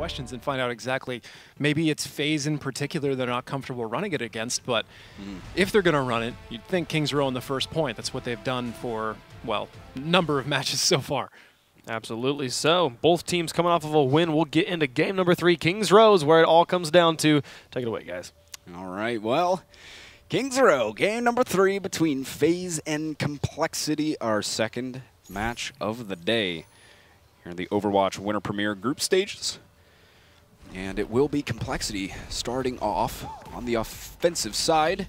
questions and find out exactly, maybe it's FaZe in particular they're not comfortable running it against, but if they're going to run it, you'd think Kings Row in the first point. That's what they've done for, well, number of matches so far. Absolutely so. Both teams coming off of a win. We'll get into game number 3, Kings Row, is where it all comes down to. Take it away, guys. All right, well, Kings Row, game number 3 between FaZe and CompLexity, our second match of the day here in the Overwatch Winter Premiere group stages. And it will be CompLexity starting off on the offensive side.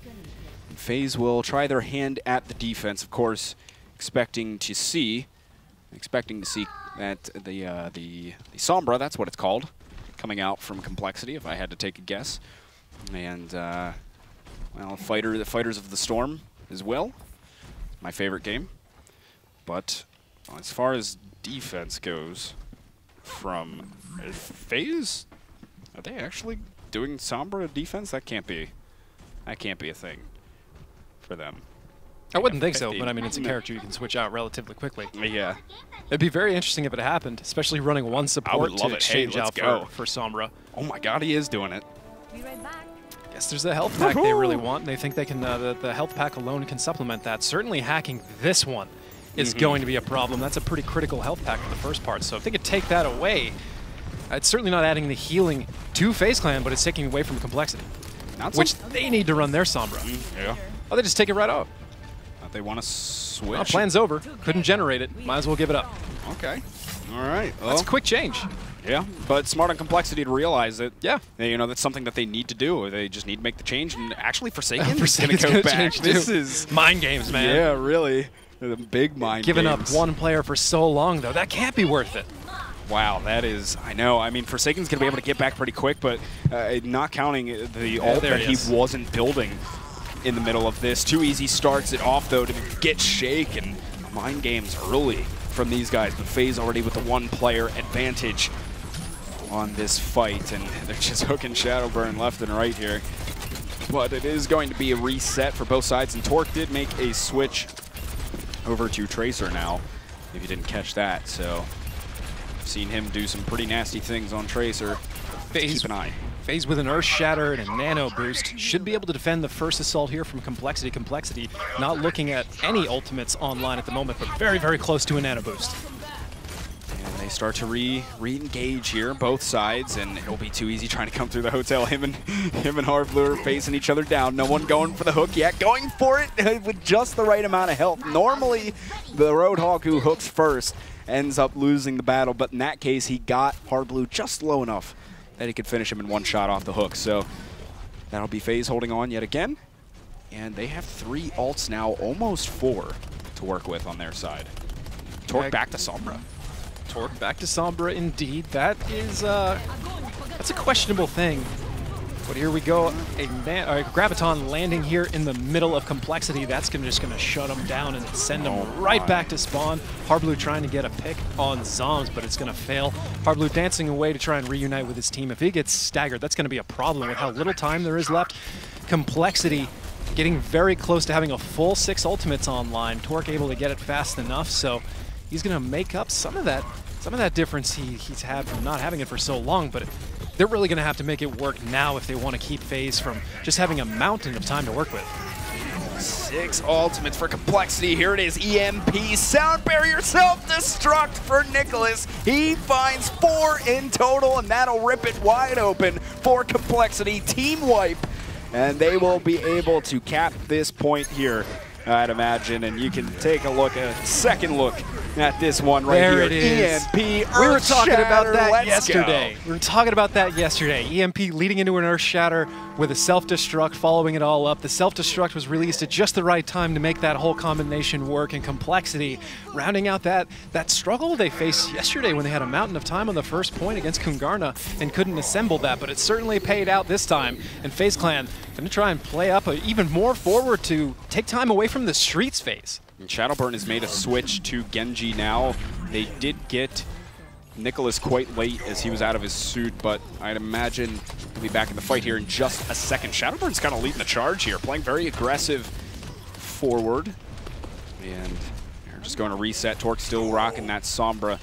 FaZe will try their hand at the defense, of course, expecting to see that the Sombra, that's what it's called, coming out from CompLexity, if I had to take a guess. And, well, the Fighters of the Storm as well. My favorite game. But as far as defense goes, from FaZe, are they actually doing Sombra defense? That can't be a thing for them. I wouldn't think so, but I mean, it's a character you can switch out relatively quickly. Yeah. It'd be very interesting if it happened, especially running one support to exchange out for Sombra. Oh my god, he is doing it. Yes, there's a health pack they really want, and they think they can. The health pack alone can supplement that. Certainly hacking this one is going to be a problem. That's a pretty critical health pack for the first part, so if they could take that away, it's certainly not adding the healing to FaZe Clan, but it's taking away from CompLexity, which they need to run their Sombra. Yeah. Oh, they just take it right off. They want to switch. Well, plan's over. Couldn't generate it. Might as well give it up. Okay. All right. Well, that's a quick change. Yeah, but smart on CompLexity to realize that. Yeah. You know, that's something that they need to do. They just need to make the change. And actually, Forsaken's going to go back. This is mind games, man. Yeah, really. The big mind Giving games. up one player for so long, though, that can't be worth it. Wow, that is, I know. I mean, Forsaken's going to be able to get back pretty quick, but not counting the ult that he wasn't building in the middle of this. Too easy starts it off, though, to get Shake, and mind games early from these guys. But FaZe already with the one-player advantage on this fight, and they're just hooking Shadowburn left and right here. But it is going to be a reset for both sides, and Torque did make a switch over to Tracer now, if you didn't catch that. So I've seen him do some pretty nasty things on Tracer. Keep an eye. FaZe with an Earth Shatter and a Nano Boost should be able to defend the first assault here from CompLexity. CompLexity not looking at any ultimates online at the moment, but very, very close to a Nano Boost. And they start to re-engage here, both sides, and it'll be too easy trying to come through the hotel. Him and Hardblue are facing each other down. No one going for the hook yet. Going for it with just the right amount of health. Normally, the Roadhog who hooks first ends up losing the battle, but in that case, he got Hardblue just low enough that he could finish him in one shot off the hook. So that'll be FaZe holding on yet again. And they have 3 ults now, almost 4 to work with on their side. Torque back to Sombra. Torque back to Sombra, indeed. That is, that's a questionable thing. But here we go, a Graviton landing here in the middle of CompLexity. That's just going to shut him down and send him right back to spawn. Hardblue trying to get a pick on Zoms, but it's going to fail. Hardblue dancing away to try and reunite with his team. If he gets staggered, that's going to be a problem with how little time there is left. CompLexity getting very close to having a full 6 ultimates online. Torque able to get it fast enough, so he's going to make up some of that difference he's had from not having it for so long, but they're really going to have to make it work now if they want to keep FaZe from just having a mountain of time to work with. 6 ultimates for CompLexity. Here it is, EMP, Sound Barrier, Self-Destruct for Nicholas. He finds 4 in total, and that'll rip it wide open for CompLexity. Team wipe, and they will be able to cap this point here, I'd imagine, and you can take a second look at this one right here. There it is. EMP, we were talking about that yesterday. We were talking about that yesterday. EMP leading into an Earth Shatter with a self-destruct, following it all up. The self-destruct was released at just the right time to make that whole combination work, and CompLexity rounding out that struggle they faced yesterday when they had a mountain of time on the first point against Kungarna and couldn't assemble that, but it certainly paid out this time. And FaZe Clan going to try and play up even more forward to take time away from the streets phase. And Shadowburn has made a switch to Genji now. They did get Nicholas quite late as he was out of his suit, but I'd imagine he'll be back in the fight here in just a second. Shadowburn's kind of leading the charge here, playing very aggressive forward. And they're just going to reset. Torque still rocking that Sombra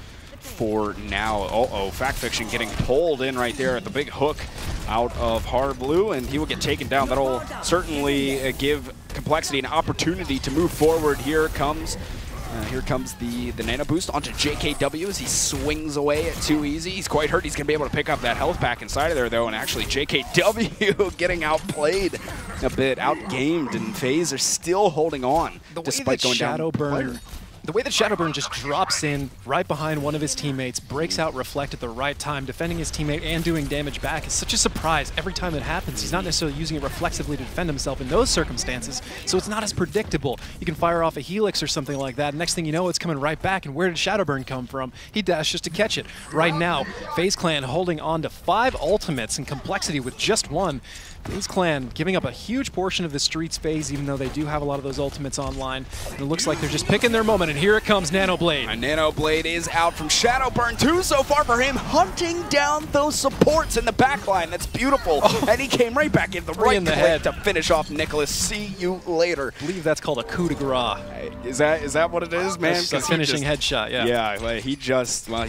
for now. Uh-oh, Fact Fiction getting pulled in right there at the big hook out of Hard Blue, and he will get taken down. That'll certainly give CompLexity an opportunity to move forward. Here comes the nano boost onto JKW as he swings away at Too Easy. He's quite hurt. He's going to be able to pick up that health pack inside of there, though, and actually JKW getting outplayed a bit, outgamed, and FaZe are still holding on despite going down. The way that Shadowburn just drops in right behind one of his teammates, breaks out Reflect at the right time, defending his teammate and doing damage back is such a surprise every time it happens. He's not necessarily using it reflexively to defend himself in those circumstances, so it's not as predictable. You can fire off a Helix or something like that, and next thing you know, it's coming right back, and where did Shadowburn come from? He dashed just to catch it. Right now, FaZe Clan holding on to 5 ultimates and CompLexity with just 1. FaZe Clan giving up a huge portion of the Streets phase, even though they do have a lot of those ultimates online. And it looks like they're just picking their moment, and here it comes, Nanoblade. And Nanoblade is out from Shadowburn. 2 so far for him, hunting down those supports in the backline. That's beautiful. And he came right back in the right click to finish off Nicholas. See you later. I believe that's called a coup de grace. Is that what it is, man? That's a finishing headshot, yeah. Yeah, like he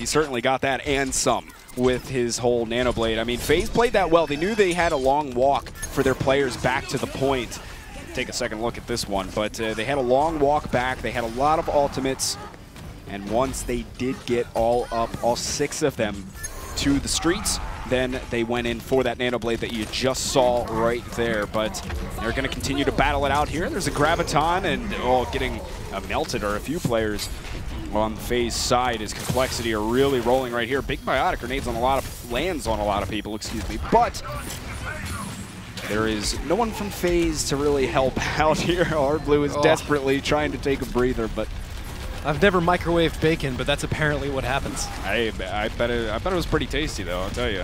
certainly got that and some with his whole Nanoblade. I mean, FaZe played that well. They knew they had a long walk for their players back to the point. Take a second look at this one, but they had a long walk back. They had a lot of ultimates, and once they did get all 6 of them to the streets, then they went in for that Nanoblade that you just saw right there. But they're going to continue to battle it out here. There's a Graviton, and getting melted are a few players on the FaZe side as CompLexity are really rolling right here. Big biotic grenades on lands on a lot of people, excuse me. But there is no one from FaZe to really help out here. Hard Blue is desperately trying to take a breather, but I've never microwaved bacon, but that's apparently what happens. I bet it was pretty tasty, though, I'll tell you.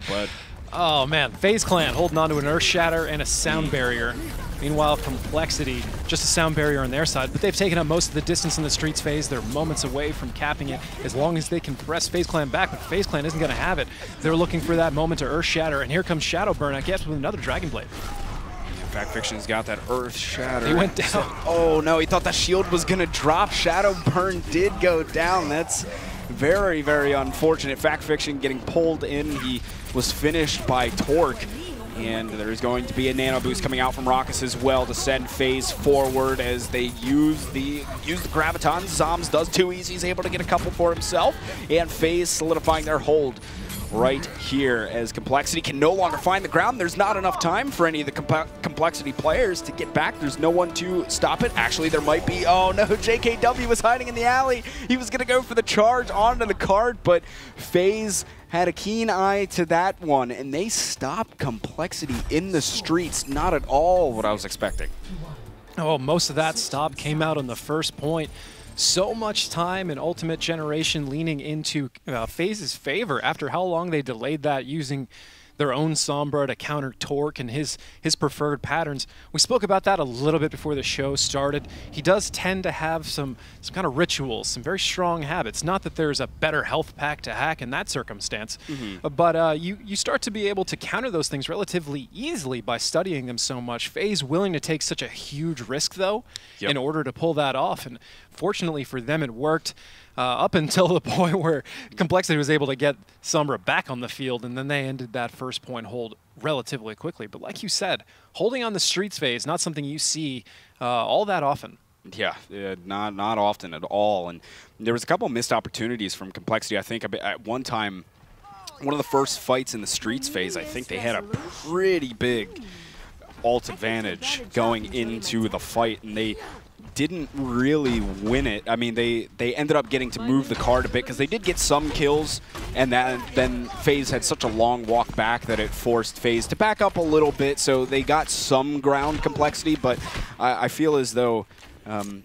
But oh man, FaZe Clan holding on to an Earth Shatter and a Sound Barrier. Meanwhile, CompLexity, just a Sound Barrier on their side, but they've taken up most of the distance in the Streets phase. They're moments away from capping it as long as they can press FaZe Clan back, but FaZe Clan isn't going to have it. They're looking for that moment to Earth Shatter, and here comes Shadowburn, I guess, with another Dragon Blade. Fact Fiction's got that Earth Shatter. He went down. Oh no, he thought that shield was going to drop. Shadowburn did go down. That's very, very unfortunate. Fact Fiction getting pulled in. He was finished by Torque. And there's going to be a nano boost coming out from Raucus as well to send FaZe forward as they use the Graviton. Zoms does Too Easy. He's able to get a couple for himself. And FaZe solidifying their hold right here as CompLexity can no longer find the ground. There's not enough time for any of the CompLexity players to get back. There's no one to stop it. Actually, there might be. Oh no, JKW was hiding in the alley. He was going to go for the charge onto the cart, but FaZe had a keen eye to that one, and they stopped CompLexity in the streets. Not at all what I was expecting. Oh, most of that stop came out on the first point. So much time and Ultimate Generation leaning into FaZe's favor after how long they delayed that using their own Sombra to counter Torque and his preferred patterns. We spoke about that a little bit before the show started. He does tend to have some kind of rituals, some very strong habits. Not that there's a better health pack to hack in that circumstance, but you start to be able to counter those things relatively easily by studying them so much. FaZe willing to take such a huge risk, though, in order to pull that off, and fortunately for them, it worked. Up until the point where CompLexity was able to get Sombra back on the field, and then they ended that first point hold relatively quickly. But like you said, holding on the Streets phase, not something you see all that often. Yeah, not often at all. And there was a couple of missed opportunities from CompLexity. I think at one time, one of the first fights in the Streets phase, I think they had a pretty big ult advantage going into the fight, and they didn't really win it. I mean, they ended up getting to move the card a bit because they did get some kills, and then FaZe had such a long walk back that it forced FaZe to back up a little bit, so they got some ground CompLexity, but I feel as though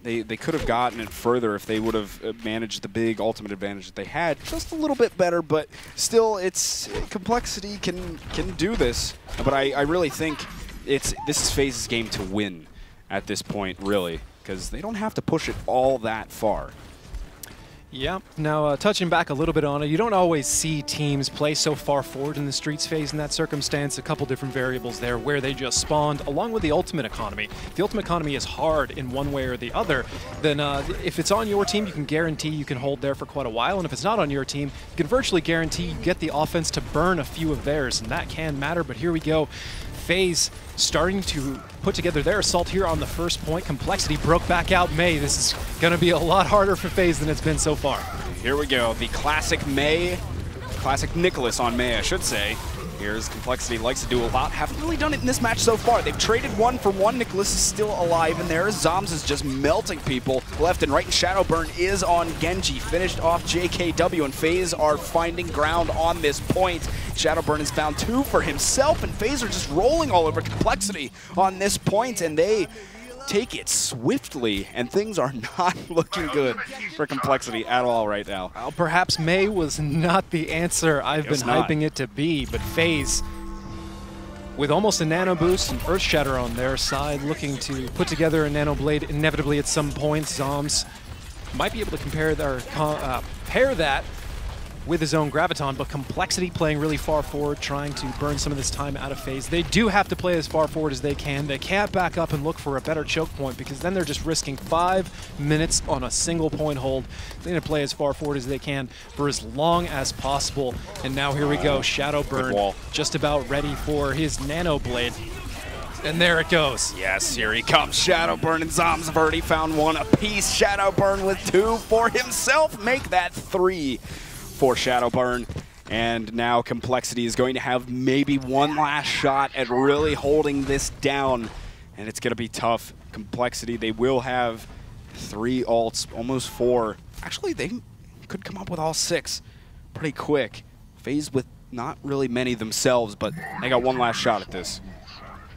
they could have gotten it further if they would have managed the big ultimate advantage that they had just a little bit better, but still, CompLexity can do this, but I really think this is FaZe's game to win at this point, really, because they don't have to push it all that far. Yeah. Now, touching back a little bit on it, you don't always see teams play so far forward in the Streets phase in that circumstance. A couple different variables there where they just spawned, along with the ultimate economy. If the ultimate economy is hard in one way or the other, then if it's on your team, you can guarantee you can hold there for quite a while. And if it's not on your team, you can virtually guarantee you get the offense to burn a few of theirs, and that can matter. But here we go. FaZe starting to put together their assault here on the first point. CompLexity broke back out May. This is going to be a lot harder for FaZe than it's been so far. Here we go. The classic May, classic Nicholas on May, I should say. Here's CompLexity, likes to do a lot. Haven't really done it in this match so far. They've traded one for one. Nicholas is still alive in there. Zoms is just melting people left and right. And Shadowburn is on Genji. Finished off JKW, and FaZe are finding ground on this point. Shadowburn has found two for himself, and FaZe are just rolling all over CompLexity on this point, and they take it swiftly, and things are not looking good for CompLexity at all right now. Well, perhaps May was not the answer I've been hyping it to be, but FaZe, with almost a nano boost and Earth Shatter on their side, looking to put together a nano blade inevitably at some point. Zoms might be able to pair that with his own Graviton, but CompLexity playing really far forward, trying to burn some of this time out of FaZe. They do have to play as far forward as they can. They can't back up and look for a better choke point, because then they're just risking 5 minutes on a single point hold. They need to play as far forward as they can for as long as possible. And now here we go, Shadowburn just about ready for his Nano Blade. And there it goes. Yes, here he comes. Shadowburn and Zoms have already found one apiece. Shadowburn with 2 for himself. Make that 3 for Shadowburn. And now CompLexity is going to have maybe one last shot at really holding this down. And it's going to be tough. CompLexity, they will have 3 ults, almost 4. Actually, they could come up with all 6 pretty quick. FaZe with not really many themselves, but they got one last shot at this.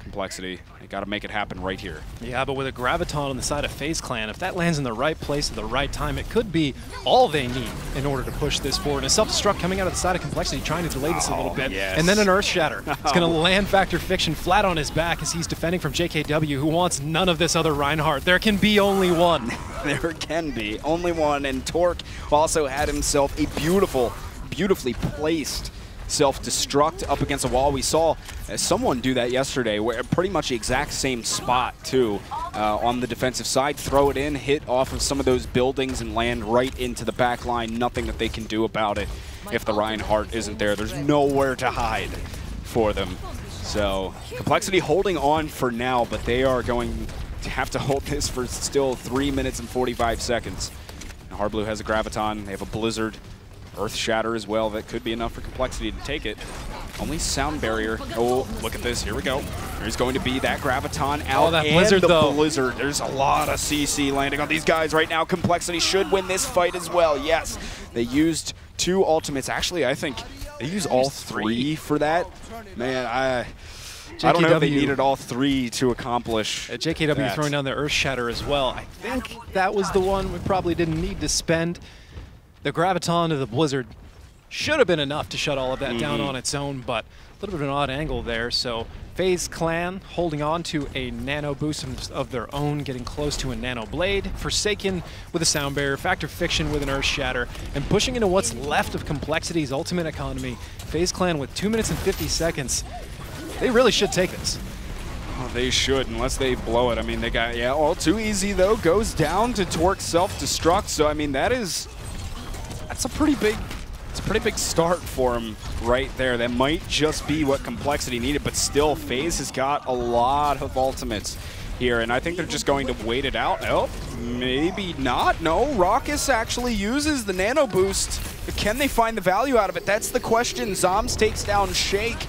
CompLexity, they got to make it happen right here. Yeah, but with a Graviton on the side of FaZe Clan, if that lands in the right place at the right time, it could be all they need in order to push this forward. And a self-destruct coming out of the side of CompLexity, trying to delay this a little bit. Yes. And then an Earth Shatter. It's going to land Factor Fiction flat on his back as he's defending from JKW, who wants none of this other Reinhardt. There can be only one. There can be only one. And Torque also had himself a beautifully placed self-destruct up against a wall. We saw someone do that yesterday, where pretty much the exact same spot too, on the defensive side, throw it in, hit off of some of those buildings and land right into the back line. Nothing that they can do about it if the Reinhardt isn't there. There's nowhere to hide for them. So CompLexity holding on for now, but they are going to have to hold this for still 3 minutes and 45 seconds. And Hardblue has a Graviton, they have a Blizzard, Earth Shatter as well. That could be enough for CompLexity to take it. Only Sound Barrier. Oh, look at this. Here we go. There's going to be that Graviton out. Oh, that Blizzard, though. Blizzard. There's a lot of CC landing on these guys right now. CompLexity should win this fight as well. Yes, they used 2 ultimates. Actually, I think they used all 3 for that. Man, I don't know if they needed all 3 to accomplish JKW that. throwing down the Earth Shatter as well. I think that was the one we probably didn't need to spend. The Graviton to the Blizzard should have been enough to shut all of that down on its own, but a little bit of an odd angle there. So FaZe Clan holding on to a nano boost of their own, getting close to a nano blade. Forsaken with a Sound Barrier, Factor Fiction with an Earth Shatter, and pushing into what's left of CompLexity's ultimate economy. FaZe Clan with 2 minutes and 50 seconds. They really should take this. Oh, they should, unless they blow it. I mean, they got, yeah, all too easy though. Goes down to Torque self-destruct. So I mean, that's a pretty big start for him right there. That might just be what CompLexity needed, but still, FaZe has got a lot of ultimates here, and I think they're just going to wait it out. Oh, maybe not. No, Raucus actually uses the nano boost. Can they find the value out of it? That's the question. Zoms takes down Shake,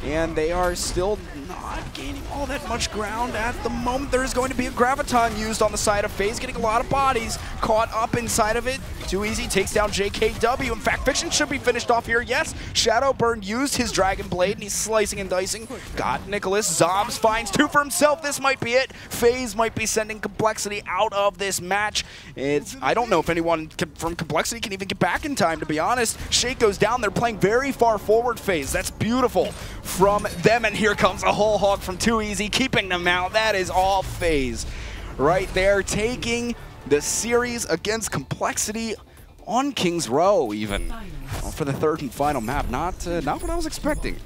and they are still not gaining all that much ground at the moment. There is going to be a Graviton used on the side of FaZe, getting a lot of bodies caught up inside of it. Too easy, takes down JKW. In fact, Fiction should be finished off here. Yes, Shadowburn used his Dragon Blade, and he's slicing and dicing. Got Nicholas. Zoms finds 2 for himself. This might be it. FaZe might be sending CompLexity out of this match. I don't know if anyone from CompLexity can even get back in time, to be honest. Shake goes down. They're playing very far forward, FaZe. That's beautiful from them, and here comes a whole hog from Too Easy, keeping them out. That is all FaZe right there, taking the series against CompLexity on Kings Row even for the third and final map. Not what I was expecting.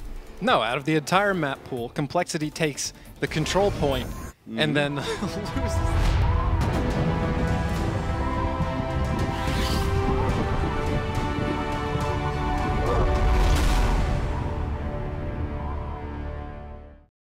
No, out of the entire map pool, CompLexity takes the control point and then loses.